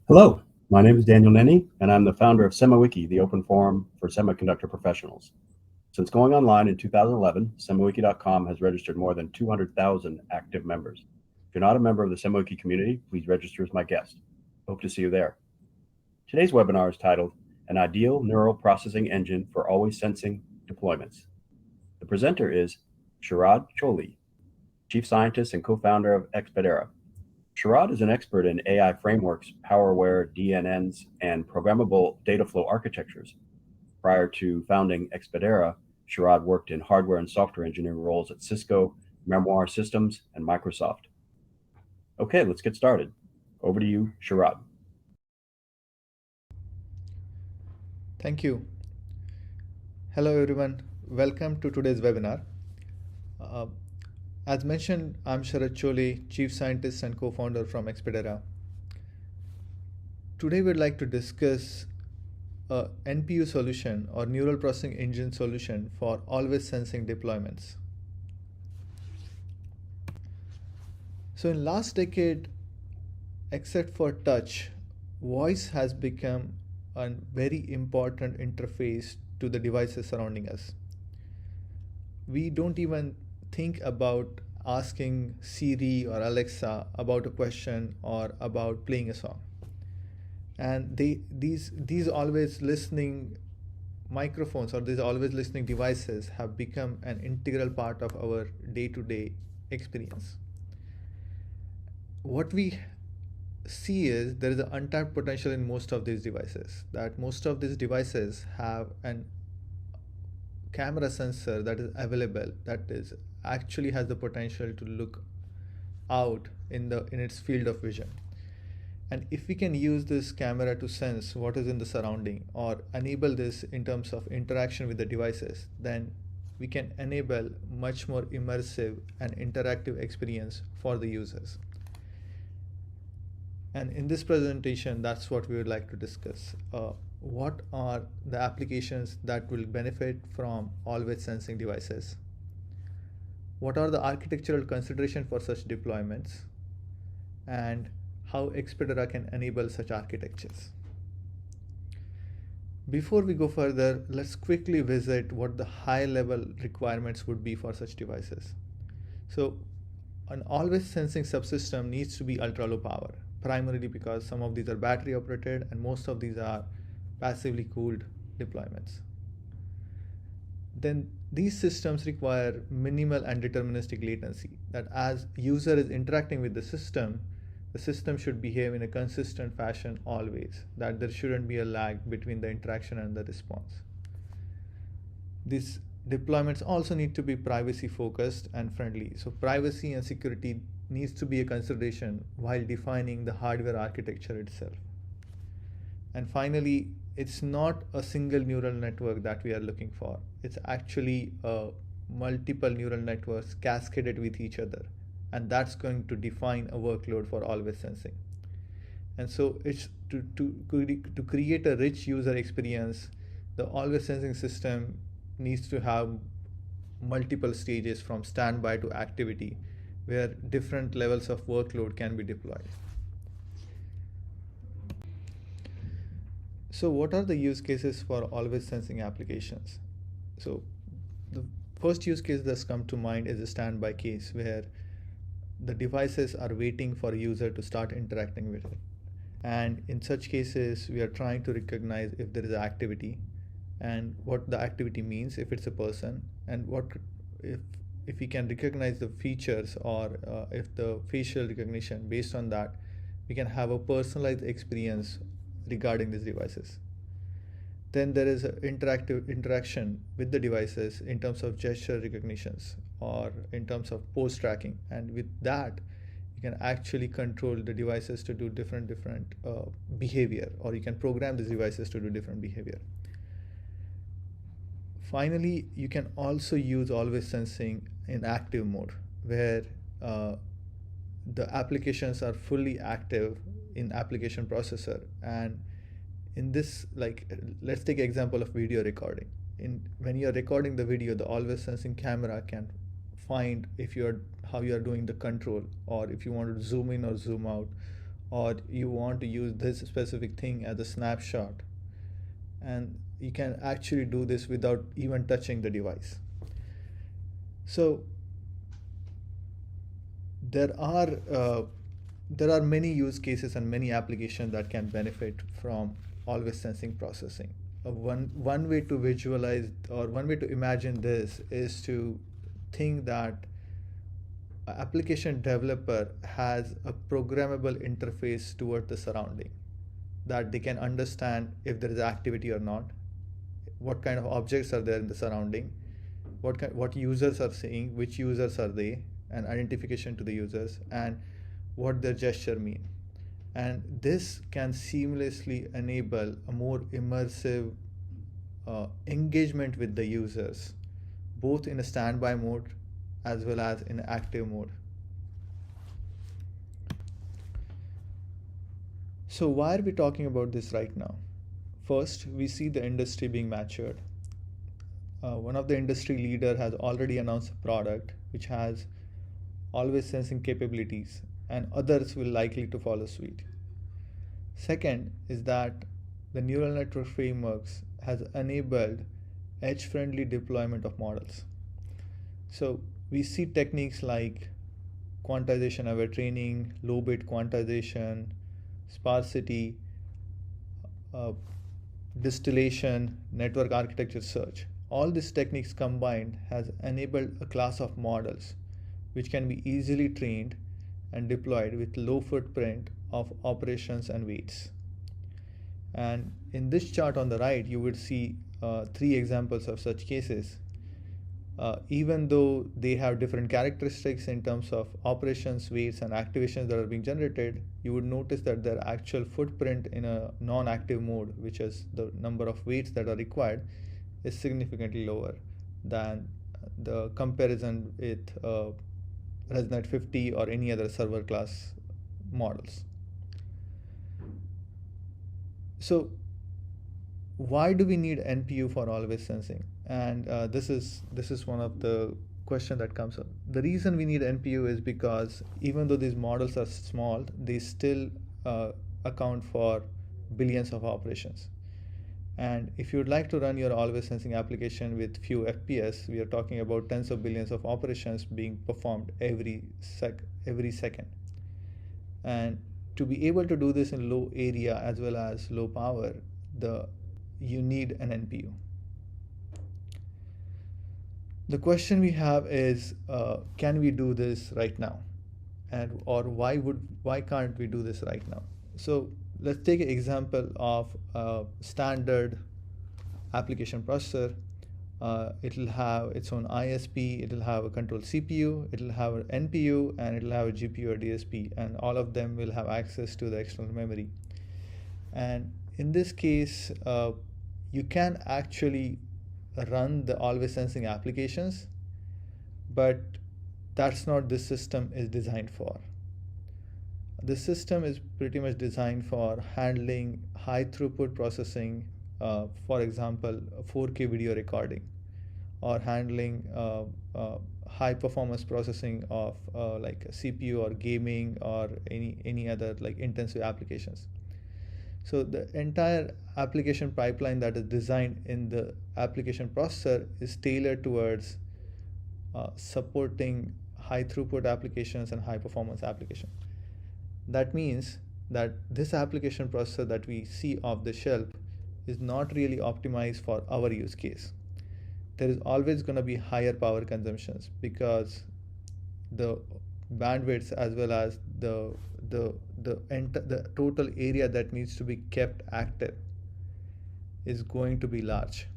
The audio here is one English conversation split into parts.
Hello, my name is Daniel Nenny, and I'm the founder of SemiWiki, the open forum for semiconductor professionals. Since going online in 2011, SemiWiki.com has registered more than 200,000 active members. If you're not a member of the SemiWiki community, please register as my guest. Hope to see you there. Today's webinar is titled An Ideal Neural Processing Engine for Always Sensing Deployments. The presenter is Sharad Choli, Chief Scientist and co-founder of Expedera. Sharad is an expert in AI frameworks, power-aware DNNs, and programmable data flow architectures. Prior to founding Expedera, Sharad worked in hardware and software engineering roles at Cisco, Memoir Systems, and Microsoft. Okay, let's get started. Over to you, Sharad. Thank you. Hello everyone. Welcome to today's webinar. Uh, as mentioned, I'm Sharad Choli, Chief Scientist and co-founder from Expedera. Today we'd like to discuss a NPU solution or neural processing engine solution for always sensing deployments. So in last decade, except for touch, voice has become a very important interface to the devices surrounding us. We don't even think about asking Siri or Alexa about a question or about playing a song. And these always listening microphones or these always listening devices have become an integral part of our day-to-day experience. What we see is there is an untapped potential in most of these devices, that most of these devices have an camera sensor that is available that is actually has the potential to look out in its field of vision. And if we can use this camera to sense what is in the surrounding or enable this in terms of interaction with the devices, then we can enable much more immersive and interactive experience for the users. And in this presentation, that's what we would like to discuss. What are the applications that will benefit from always sensing devices? What are the architectural considerations for such deployments? And how Expedera can enable such architectures. Before we go further, let's quickly visit what the high-level requirements would be for such devices. So an always sensing subsystem needs to be ultra-low power, primarily because some of these are battery operated and most of these are passively cooled deployments. Then these systems require minimal and deterministic latency, that as user is interacting with the system should behave in a consistent fashion always, that there shouldn't be a lag between the interaction and the response. These deployments also need to be privacy focused and friendly. So privacy and security needs to be a consideration while defining the hardware architecture itself. And finally, it's not a single neural network that we are looking for. It's actually multiple neural networks cascaded with each other. And that's going to define a workload for always sensing. And so it's to create a rich user experience, the always sensing system needs to have multiple stages from standby to activity, where different levels of workload can be deployed. So what are the use cases for always sensing applications? So the first use case that's come to mind is a standby case where the devices are waiting for a user to start interacting with it. And in such cases, we are trying to recognize if there is activity and what the activity means, if it's a person, and what if we can recognize the features or if the facial recognition, based on that, we can have a personalized experience regarding these devices. Then there is interaction with the devices in terms of gesture recognitions or in terms of pose tracking, and with that you can actually control the devices to do different behavior, or you can program these devices to do different behavior. Finally, you can also use always sensing in active mode, where the applications are fully active in application processor. And in this, like, let's take example of video recording. When you're recording the video, the always sensing camera can find if how you are doing the control, or if you want to zoom in or zoom out, or you want to use this specific thing as a snapshot, and you can actually do this without even touching the device. So there are many use cases and many applications that can benefit from always sensing processing. One way to visualize, or one way to imagine this, is to think that an application developer has a programmable interface toward the surrounding, that they can understand if there is activity or not, what kind of objects are there in the surrounding, what users are seeing, which users are they, and identification to the users, and what their gesture mean. And this can seamlessly enable a more immersive engagement with the users, both in a standby mode as well as in active mode. So why are we talking about this right now? First, we see the industry being matured. One of the industry leader has already announced a product which has always sensing capabilities, and others will likely to follow suit. Second is that the neural network frameworks has enabled edge-friendly deployment of models. So we see techniques like quantization aware training, low bit quantization, sparsity, distillation, network architecture search. All these techniques combined has enabled a class of models which can be easily trained and deployed with low footprint of operations and weights. And in this chart on the right, you would see 3 examples of such cases. Even though they have different characteristics in terms of operations, weights, and activations that are being generated, you would notice that their actual footprint in a non-active mode, which is the number of weights that are required, is significantly lower than the comparison with ResNet 50 or any other server class models. So why do we need NPU for always sensing? And this is one of the question that comes up. The reason we need NPU is because even though these models are small, they still account for billions of operations. And if you'd like to run your always sensing application with few FPS, we are talking about tens of billions of operations being performed every second. And to be able to do this in low area as well as low power, you need an NPU. The question we have is, can we do this right now? Or why can't we do this right now? So let's take an example of a standard application processor. It'll have its own ISP, it'll have a control CPU, it'll have an NPU, and it'll have a GPU or DSP, and all of them will have access to the external memory. And in this case, you can actually run the always sensing applications, but that's not this system is designed for. The system is pretty much designed for handling high throughput processing, for example, 4K video recording, or handling high performance processing of like CPU or gaming or any other like intensive applications. So the entire application pipeline that is designed in the application processor is tailored towards supporting high throughput applications and high performance applications. That means that this application processor that we see off the shelf is not really optimized for our use case. There is always going to be higher power consumptions because the bandwidths as well as the total area that needs to be kept active is going to be large.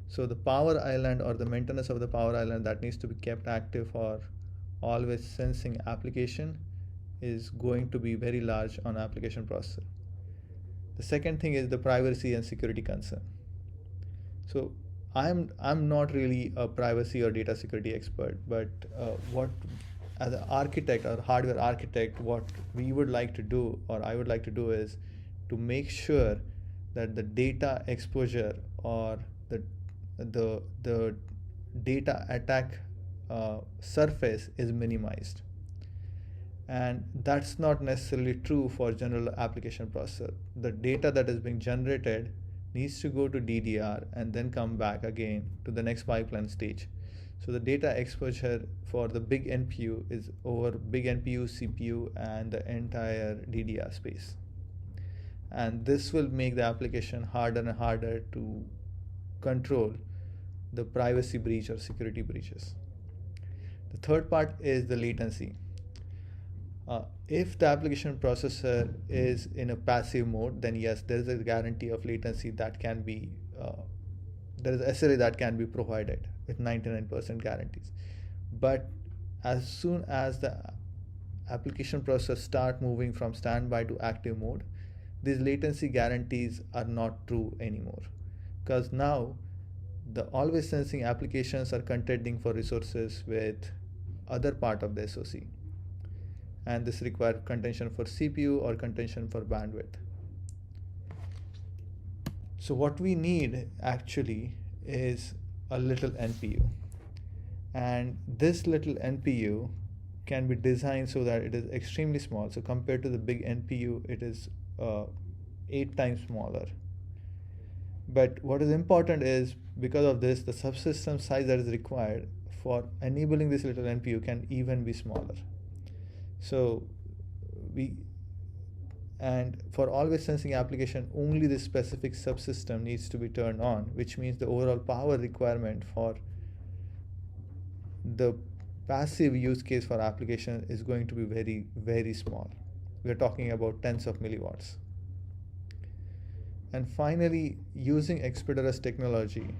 So the power island or the maintenance of the power island that needs to be kept active for always sensing application is going to be very large on application processor. The second thing is the privacy and security concern. So I'm not really a privacy or data security expert, but what as an architect or hardware architect, what we would like to do, or I would like to do, is to make sure that the data exposure or the data attack surface is minimized. And that's not necessarily true for general application processor. The data that is being generated needs to go to DDR and then come back again to the next pipeline stage. So the data exposure for the big NPU is over big NPU, CPU, and the entire DDR space. And this will make the application harder and harder to control the privacy breach or security breaches. The third part is the latency. If the application processor is in a passive mode, then yes, there is a guarantee of latency that can be, there is SLA that can be provided with 99% guarantees. But as soon as the application processor start moving from standby to active mode, these latency guarantees are not true anymore, because now the always sensing applications are contending for resources with other part of the SoC, and this requires contention for CPU or contention for bandwidth. So what we need actually is a little NPU, and this little NPU can be designed so that it is extremely small. So compared to the big NPU, it is 8 times smaller. But what is important is, because of this, the subsystem size that is required for enabling this little NPU can even be smaller. So for always sensing application, only this specific subsystem needs to be turned on, which means the overall power requirement for the passive use case for application is going to be very, very small. We're talking about tens of milliwatts. And finally, using Expedera's technology,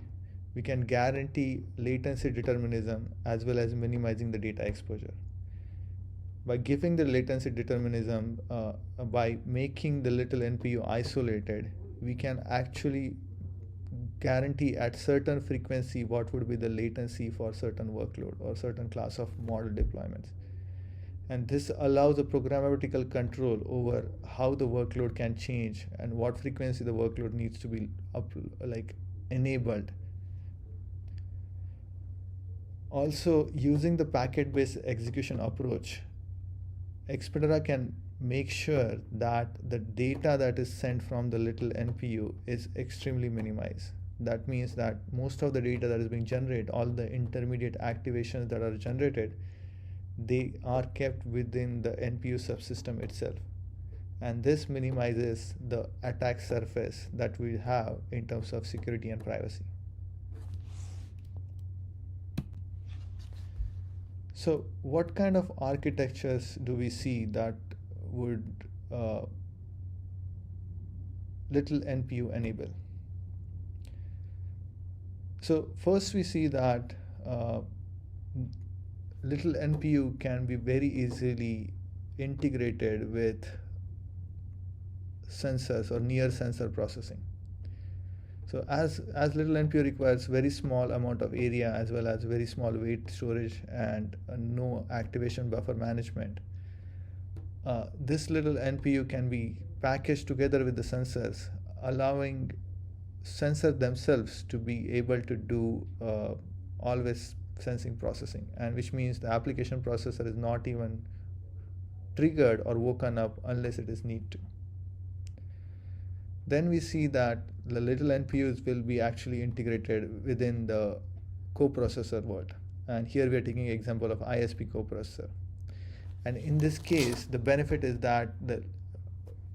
we can guarantee latency determinism as well as minimizing the data exposure. By giving the latency determinism, by making the little NPU isolated, we can actually guarantee at certain frequency what would be the latency for certain workload or certain class of model deployments. And this allows a programmatical control over how the workload can change and what frequency the workload needs to be enabled. Also, using the packet-based execution approach, Expedera can make sure that the data that is sent from the little NPU is extremely minimized. That means that most of the data that is being generated, all the intermediate activations that are generated, they are kept within the NPU subsystem itself. And this minimizes the attack surface that we have in terms of security and privacy. So what kind of architectures do we see that would little NPU enable? So first we see that little NPU can be very easily integrated with sensors or near sensor processing. So as little NPU requires very small amount of area as well as very small weight storage and no activation buffer management, this little NPU can be packaged together with the sensors, allowing sensors themselves to be able to do always sensing processing, and which means the application processor is not even triggered or woken up unless it is need to. Then we see that the little NPUs will be actually integrated within the coprocessor world. And here we are taking an example of ISP coprocessor. And in this case, the benefit is that the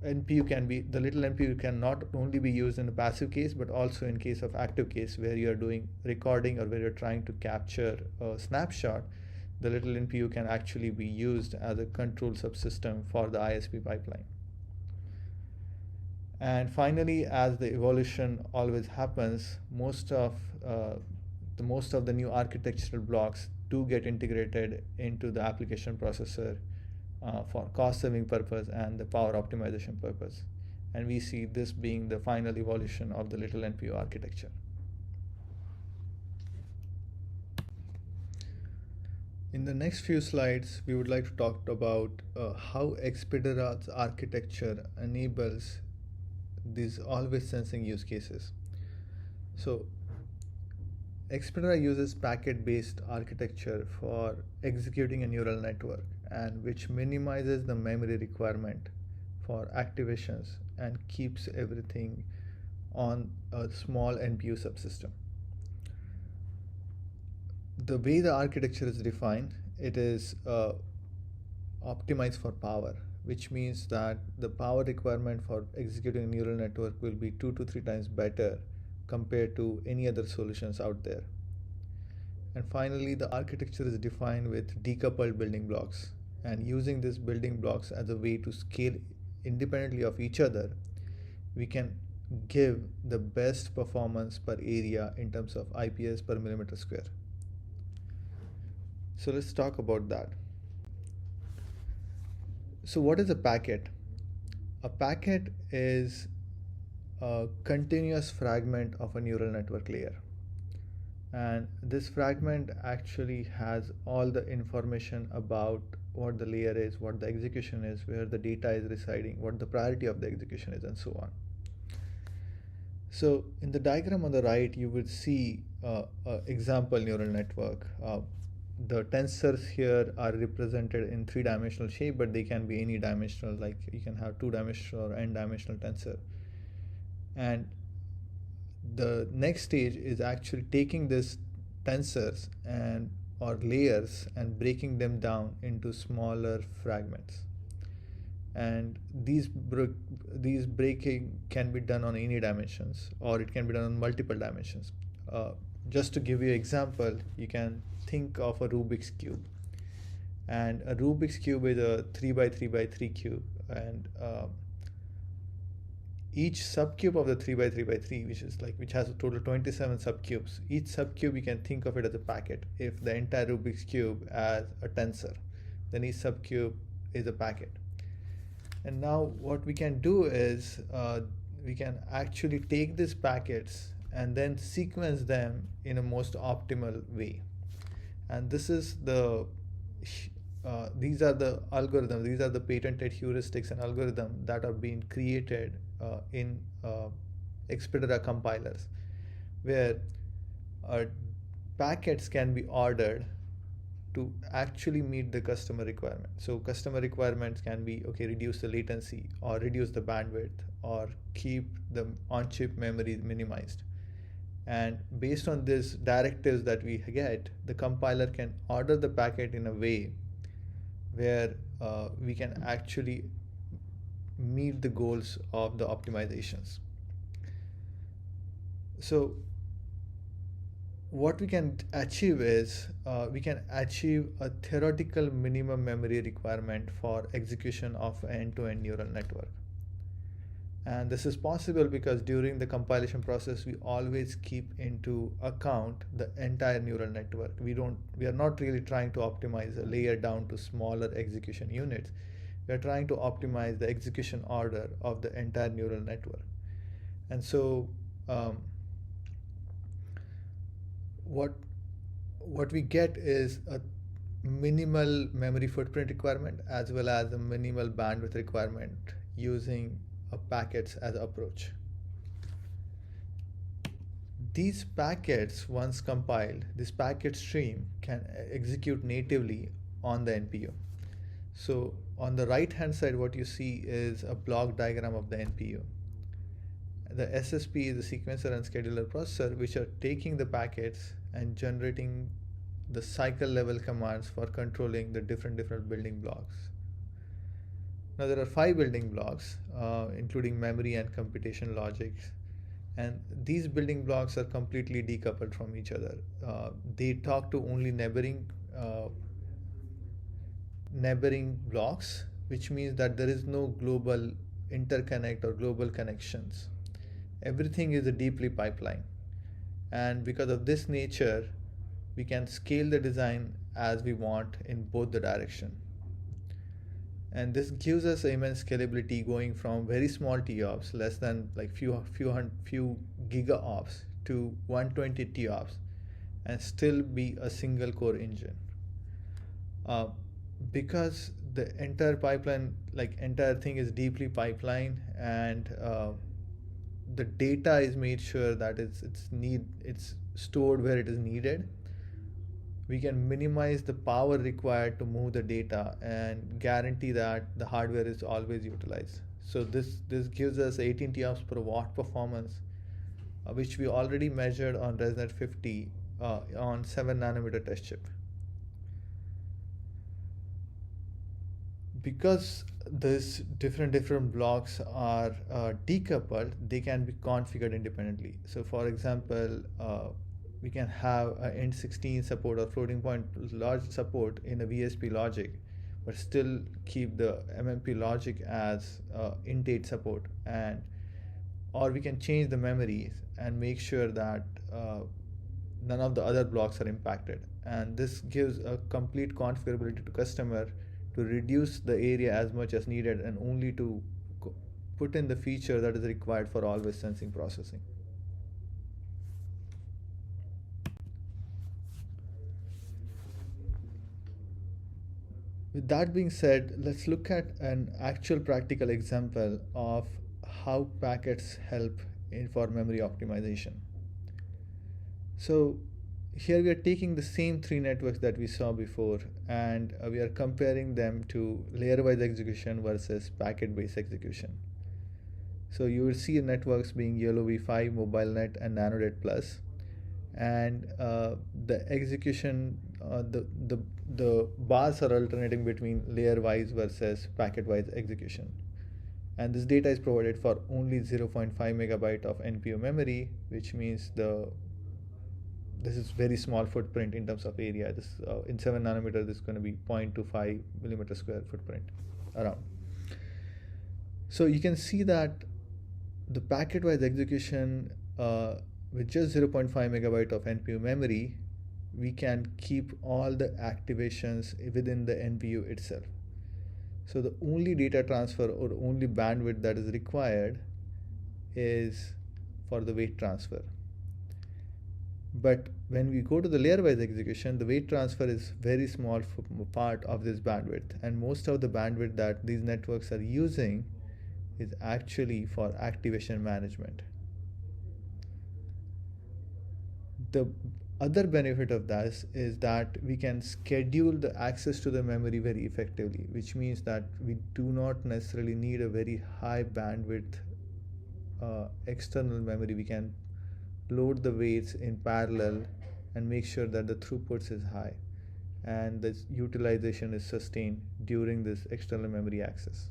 little NPU can not only be used in a passive case, but also in case of active case where you're doing recording or where you're trying to capture a snapshot, the little NPU can actually be used as a control subsystem for the ISP pipeline. And finally, as the evolution always happens, most of the new architectural blocks do get integrated into the application processor for cost-saving purpose and the power optimization purpose. And we see this being the final evolution of the little NPU architecture. In the next few slides, we would like to talk about how Expedera's architecture enables these always sensing use cases. So Expedera uses packet-based architecture for executing a neural network, and which minimizes the memory requirement for activations and keeps everything on a small NPU subsystem. The way the architecture is defined, it is optimized for power, which means that the power requirement for executing a neural network will be 2 to 3 times better compared to any other solutions out there. And finally, the architecture is defined with decoupled building blocks, and using these building blocks as a way to scale independently of each other, we can give the best performance per area in terms of IPS per millimeter square. So let's talk about that. So what is a packet? A packet is a continuous fragment of a neural network layer. And this fragment actually has all the information about what the layer is, what the execution is, where the data is residing, what the priority of the execution is, and so on. So in the diagram on the right, you would see an example neural network. The tensors here are represented in 3-dimensional shape, but they can be any dimensional, like you can have 2-dimensional or n-dimensional tensor. And the next stage is actually taking these tensors and or layers and breaking them down into smaller fragments. And these breaking can be done on any dimensions, or it can be done on multiple dimensions. Just to give you an example, you can think of a Rubik's Cube. And a Rubik's Cube is a 3 by 3 by 3 cube, and each subcube of the 3 by 3 by 3, which has a total 27 subcubes, each subcube you can think of it as a packet. If the entire Rubik's Cube as a tensor, then each subcube is a packet. And now what we can do is we can actually take these packets and then sequence them in a most optimal way. And this is these are the algorithms, these are the patented heuristics and algorithms that are being created in Expedera compilers, where packets can be ordered to actually meet the customer requirement. So customer requirements can be, okay, reduce the latency, or reduce the bandwidth, or keep the on-chip memory minimized. And based on these directives that we get, the compiler can order the packet in a way where we can actually meet the goals of the optimizations. So what we can achieve is we can achieve a theoretical minimum memory requirement for execution of an end-to-end neural network. And this is possible because during the compilation process, we always keep into account the entire neural network. We are not really trying to optimize a layer down to smaller execution units. We are trying to optimize the execution order of the entire neural network. And so what we get is a minimal memory footprint requirement as well as a minimal bandwidth requirement using packets as approach. These packets, once compiled, this packet stream can execute natively on the NPU. So on the right hand side, what you see is a block diagram of the NPU. The SSP is the sequencer and scheduler processor, which are taking the packets and generating the cycle level commands for controlling the different building blocks. Now there are 5 building blocks, including memory and computation logics, and these building blocks are completely decoupled from each other. They talk to only neighboring blocks, which means that there is no global interconnect or global connections. Everything is a deeply pipeline, and because of this nature, we can scale the design as we want in both the direction. And this gives us immense scalability, going from very small TOPS, less than like few gigaops, to 120 TOPS, and still be a single core engine. Because the entire pipeline, entire thing is deeply pipelined, and the data is made sure that it's stored where it is needed, we can minimize the power required to move the data and guarantee that the hardware is always utilized. So this gives us 18 TOPS per watt performance, which we already measured on ResNet 50 on 7 nanometer test chip. Because these different blocks are decoupled, they can be configured independently. So for example, we can have a Int16 support or floating point large support in a VSP logic, but still keep the MMP logic as Int8 support, and or we can change the memories and make sure that none of the other blocks are impacted. And this gives a complete configurability to customer to reduce the area as much as needed and only to put in the feature that is required for always sensing processing. With that being said, let's look at an actual practical example of how packets help for memory optimization. So here we are taking the same three networks that we saw before, and we are comparing them to layer-wise execution versus packet-based execution. So you will see networks being YOLO v5, MobileNet, and NanoNet Plus, and the execution, the bars are alternating between layer-wise versus packet-wise execution. And this data is provided for only 0.5 megabyte of NPU memory, which means this is very small footprint in terms of area. This in 7 nanometer, this is going to be 0.25 millimeter square footprint around. So you can see that the packet-wise execution with just 0.5 megabyte of NPU memory, we can keep all the activations within the NPU itself. So the only data transfer or only bandwidth that is required is for the weight transfer. But when we go to the layer-wise execution, the weight transfer is very small part of this bandwidth, and most of the bandwidth that these networks are using is actually for activation management. The other benefit of this is that we can schedule the access to the memory very effectively, which means that we do not necessarily need a very high bandwidth external memory. We can load the weights in parallel and make sure that the throughputs is high and the utilization is sustained during this external memory access.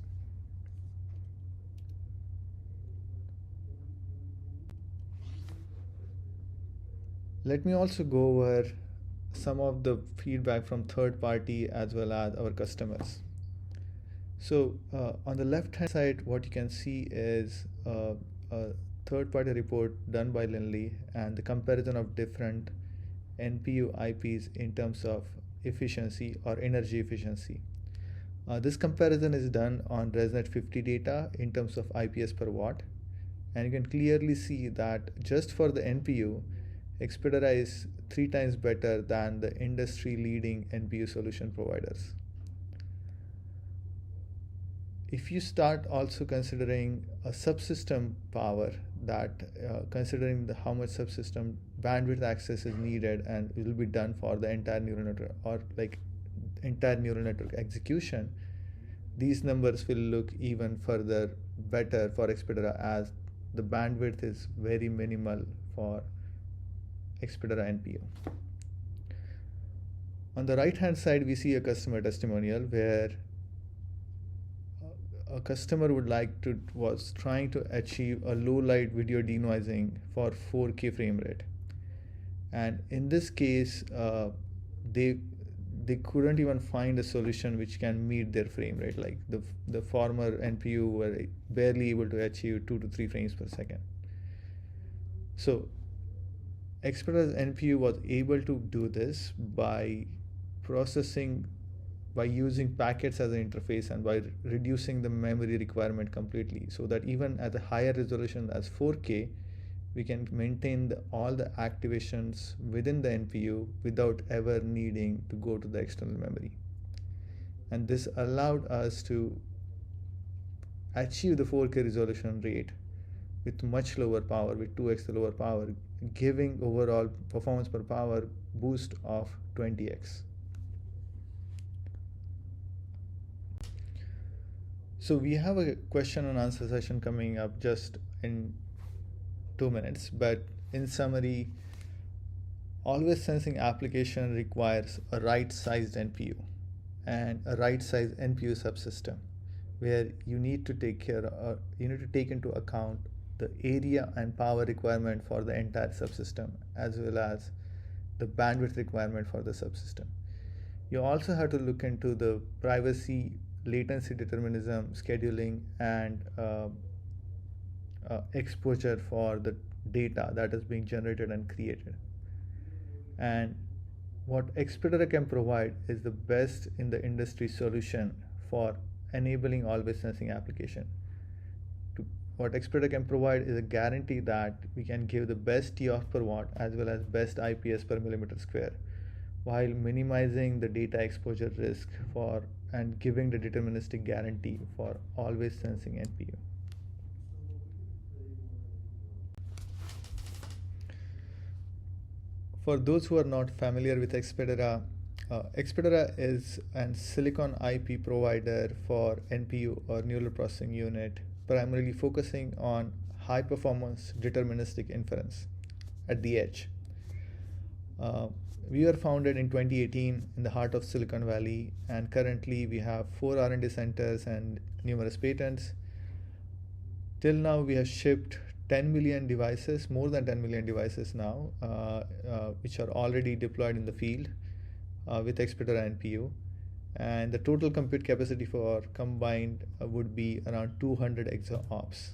Let me also go over some of the feedback from third party as well as our customers. So on the left hand side, what you can see is a third party report done by Linley and the comparison of different NPU IPs in terms of efficiency or energy efficiency. This comparison is done on ResNet 50 data in terms of IPS per watt, and you can clearly see that just for the NPU, Expedera is 3 times better than the industry leading NPU solution providers. If you start also considering a subsystem power, that considering how much subsystem bandwidth access is needed and it will be done for the entire neural network or like entire neural network execution, these numbers will look even further better for Expedera as the bandwidth is very minimal for Expedera NPU. On the right hand side, we see a customer testimonial where a customer was trying to achieve a low light video denoising for 4K frame rate, and in this case they couldn't even find a solution which can meet their frame rate. Like the former NPU were barely able to achieve 2 to 3 frames per second. So Expedera's NPU was able to do this by using packets as an interface and by reducing the memory requirement completely, so that even at a higher resolution as 4K, we can maintain all the activations within the NPU without ever needing to go to the external memory. And this allowed us to achieve the 4K resolution rate with much lower power, with 2x the lower power, giving overall performance per power boost of 20x. So we have a question and answer session coming up just in 2 minutes, but in summary, always sensing application requires a right-sized NPU and a right-sized NPU subsystem, where you need to take into account the area and power requirement for the entire subsystem, as well as the bandwidth requirement for the subsystem. You also have to look into the privacy, latency determinism, scheduling, and exposure for the data that is being generated and created. And what Expedera can provide is the best in the industry solution for enabling always sensing application. What Expedera can provide is a guarantee that we can give the best TOF per watt as well as best IPS per millimeter square, while minimizing the data exposure risk and giving the deterministic guarantee for always sensing NPU. For those who are not familiar with Expedera, Expedera is a silicon IP provider for NPU or neural processing unit, primarily focusing on high performance deterministic inference at the edge. We were founded in 2018 in the heart of Silicon Valley, and currently we have 4 R&D centers and numerous patents. Till now, we have shipped 10 million devices, more than 10 million devices now, which are already deployed in the field with Expedera NPU. And the total compute capacity for combined would be around 200 exaops.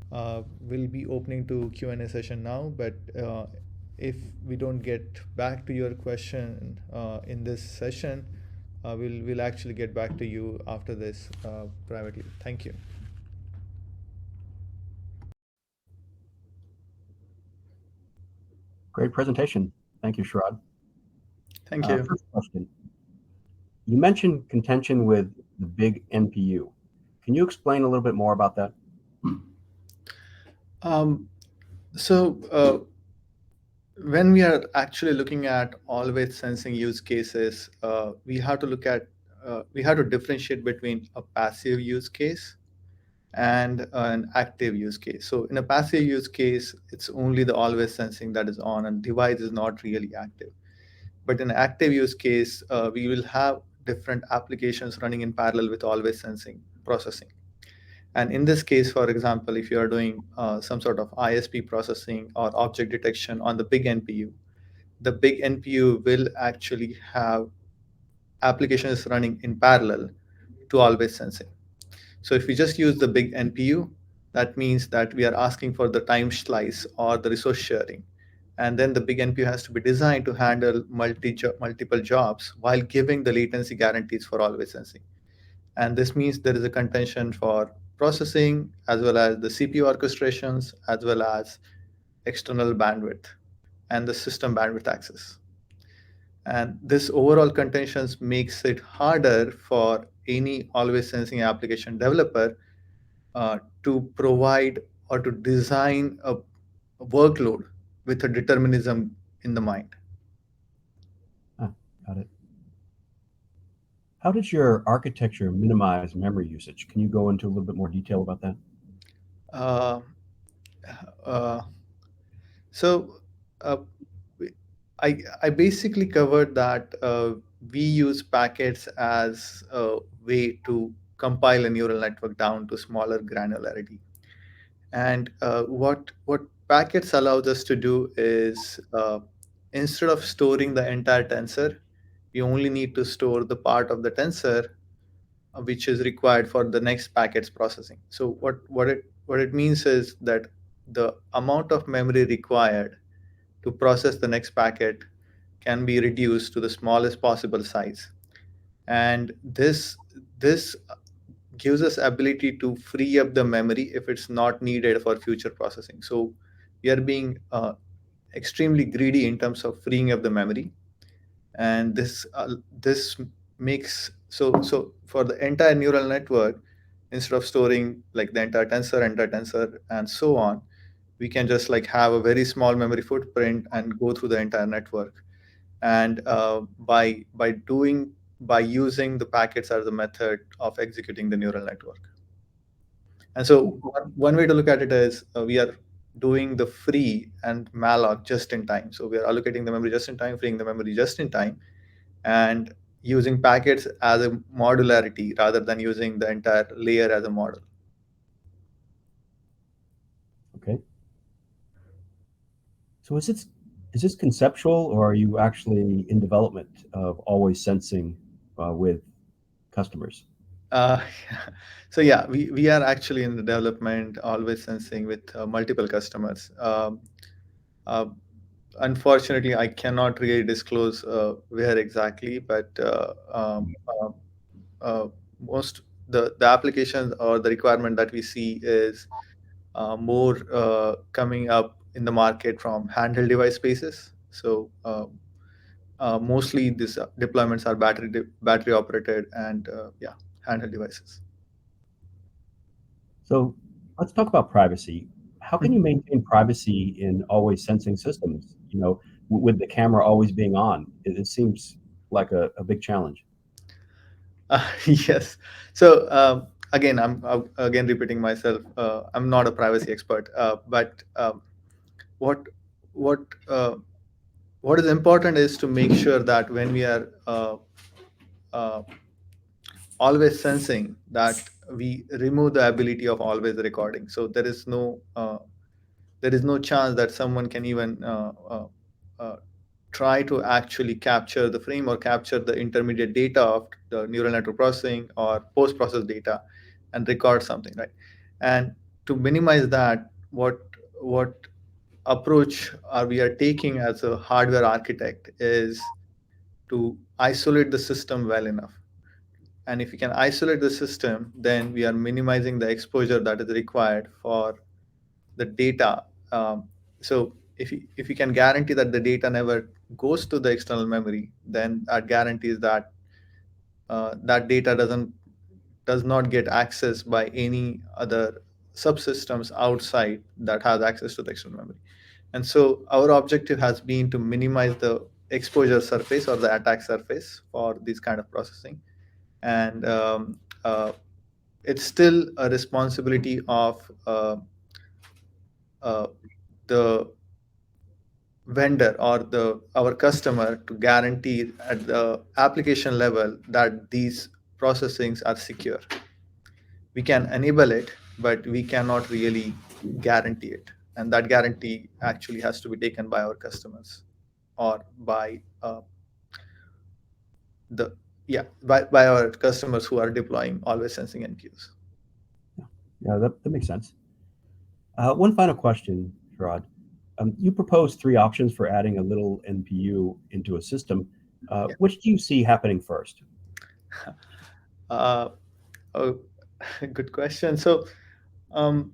We'll be opening to Q&A session now, but if we don't get back to your question in this session, we'll actually get back to you after this privately. Thank you. Great presentation. Thank you, Sharad. Thank you. First question. You mentioned contention with the big NPU. Can you explain a little bit more about that? When we are actually looking at always sensing use cases, we have to differentiate between a passive use case and an active use case. So in a passive use case, it's only the always sensing that is on, and device is not really active. But in an active use case, we will have different applications running in parallel with always sensing processing. And in this case, for example, if you are doing some sort of ISP processing or object detection on the big NPU, the big NPU will actually have applications running in parallel to always sensing. So if we just use the big NPU, that means that we are asking for the time slice or the resource sharing. And then the big NPU has to be designed to handle multiple jobs while giving the latency guarantees for always sensing. And this means there is a contention for processing, as well as the CPU orchestrations, as well as external bandwidth and the system bandwidth access. And this overall contentions makes it harder for any always sensing application developer to provide or to design a workload with a determinism in the mind. Got it. How does your architecture minimize memory usage? Can you go into a little bit more detail about that? I basically covered that we use packets as a way to compile a neural network down to smaller granularity. And what packets allows us to do is instead of storing the entire tensor, we only need to store the part of the tensor which is required for the next packet's processing. So what it means is that the amount of memory required to process the next packet can be reduced to the smallest possible size. And this gives us ability to free up the memory if it's not needed for future processing. So we are being extremely greedy in terms of freeing up the memory. And this makes so for the entire neural network, instead of storing like the entire tensor, and so on, we can just like have a very small memory footprint and go through the entire network. And by using the packets as a method of executing the neural network. And so one way to look at it is we are doing the free and malloc just in time. So we are allocating the memory just in time, freeing the memory just in time, and using packets as a modularity rather than using the entire layer as a model. Okay. So is this conceptual, or are you actually in development of always sensing with customers? Uh, so yeah, we are actually in the development, always sensing with multiple customers. Uh, Unfortunately, I cannot really disclose where exactly, but uh, most the application or the requirement that we see is more coming up in the market from handheld device spaces. So mostly these deployments are battery operated and yeah, handheld devices. So let's talk about privacy. How can you maintain privacy in always sensing systems? With the camera always being on, it seems like a big challenge. Yes. So again, I'm again repeating myself. I'm not a privacy expert, but what what uh, what is important is to make sure that when we are uh, always sensing, that we remove the ability of always recording. So there is no chance that someone can even uh, try to actually capture the frame or capture the intermediate data of the neural network processing or post-process data and record something, right? And to minimize that, what approach are we are taking as a hardware architect is to isolate the system well enough. And if we can isolate the system, then we are minimizing the exposure that is required for the data. So if you can guarantee that the data never goes to the external memory, then that guarantees that that data does not get accessed by any other subsystems outside that has access to the external memory. And so our objective has been to minimize the exposure surface or the attack surface for this kind of processing. And it's still a responsibility of uh, the vendor or the our customer to guarantee at the application level that these processings are secure. We can enable it, but we cannot really guarantee it, and that guarantee actually has to be taken by our customers or by the yeah by our customers who are deploying always sensing NPUs. Yeah, that makes sense. One final question, Sharad. You proposed three options for adding a little NPU into a system. Yeah. Which do you see happening first? uh, oh, good question. So um,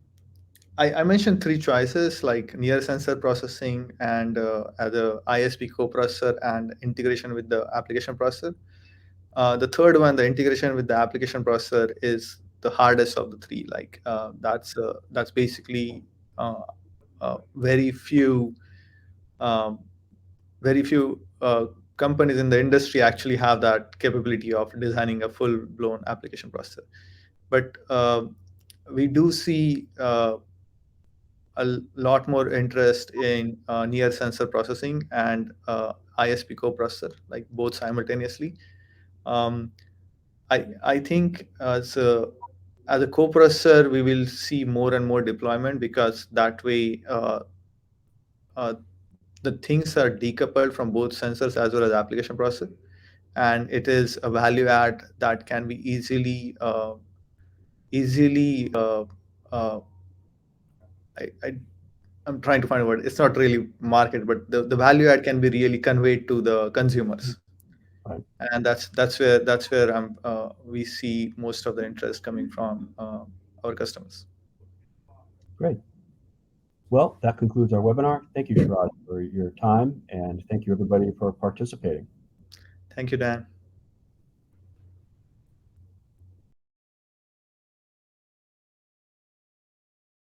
I mentioned three choices like near sensor processing and as a ISP coprocessor and integration with the application processor. The third one, the integration with the application processor, is the hardest of the three. Like that's basically uh, very few um, very few companies in the industry actually have that capability of designing a full blown application processor. But we do see a lot more interest in near sensor processing and ISP coprocessor, like both simultaneously. Um, I think as a coprocessor, we will see more and more deployment because that way uh, the things are decoupled from both sensors as well as application processor, and it is a value add that can be easily uh, I, I'm trying to find a word. It's not really market, but the value add can be really conveyed to the consumers, Right. and that's where we see most of the interest coming from our customers. Great. Well, that concludes our webinar. Thank you, Sharad, for your time, and thank you, everybody, for participating. Thank you, Dan.